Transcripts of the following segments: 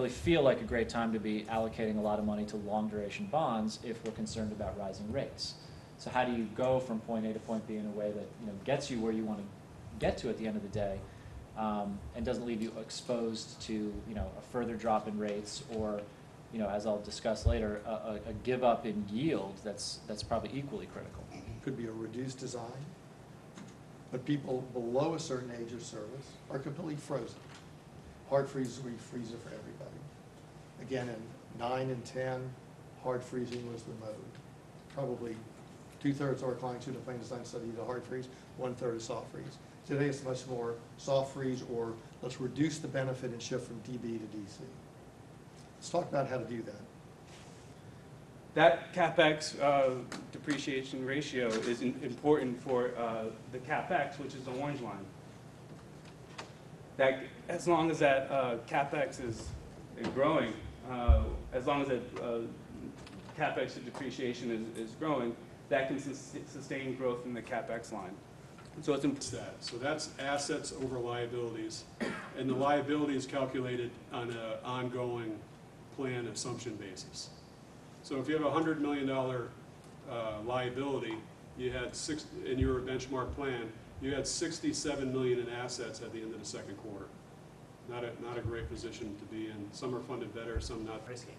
really feel like a great time to be allocating a lot of money to long duration bonds if we're concerned about rising rates. So how do you go from point A to point B in a way that gets you where you want to get to at the end of the day, and doesn't leave you exposed to a further drop in rates, or as I'll discuss later, a give up in yield that's probably equally critical. Could be a reduced design, but people below a certain age of service are completely frozen. Hard freeze will be freezer for everybody. Again, in 9 and 10, hard freezing was the mode. Probably 2/3 of our clients who do plan design study the hard freeze, 1/3 is soft freeze. Today it's much more soft freeze, or let's reduce the benefit and shift from DB to DC. Let's talk about how to do that. That CapEx depreciation ratio is important for the CapEx, which is the orange line. That as long as that CapEx is growing, as long as that CapEx to depreciation is growing, that can sustain growth in the CapEx line. So it's that. So that's assets over liabilities, and the liability is calculated on an ongoing plan assumption basis. So if you have a $100 million liability, you had in your benchmark plan, you had $67 million in assets at the end of the second quarter. Not a great position to be in. Some are funded better, some not. Risky.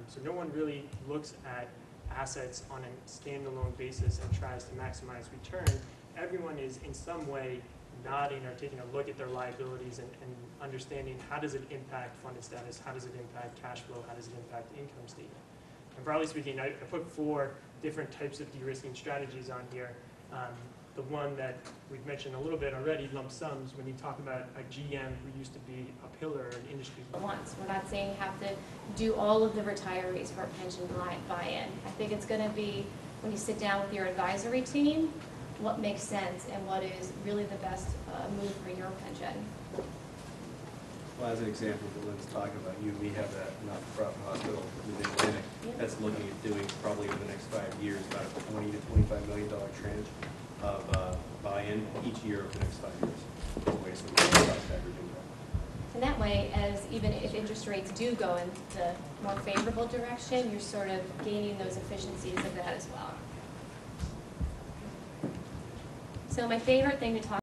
So no one really looks at assets on a standalone basis and tries to maximize return. Everyone is in some way nodding or taking a look at their liabilities and understanding how does it impact funded status, how does it impact cash flow, how does it impact the income statement. And broadly speaking, I put 4 different types of de-risking strategies on here. The one that we've mentioned a little bit already, lump sums, when you talk about a GM who used to be a pillar in industry. Once. We're not saying you have to do all of the retirees for a pension buy-in. I think it's going to be, when you sit down with your advisory team, what makes sense and what is really the best move for your pension. Well, as an example, that Lynn's talking about, we have that not-for-profit hospital in Atlantic that's looking at doing probably over the next 5 years about a $20 to $25 million tranche of buy-in each year over the next 5 years. So we can cost averaging that. And that way, as even if interest rates do go in the more favorable direction, you're sort of gaining those efficiencies of that as well. So my favorite thing to talk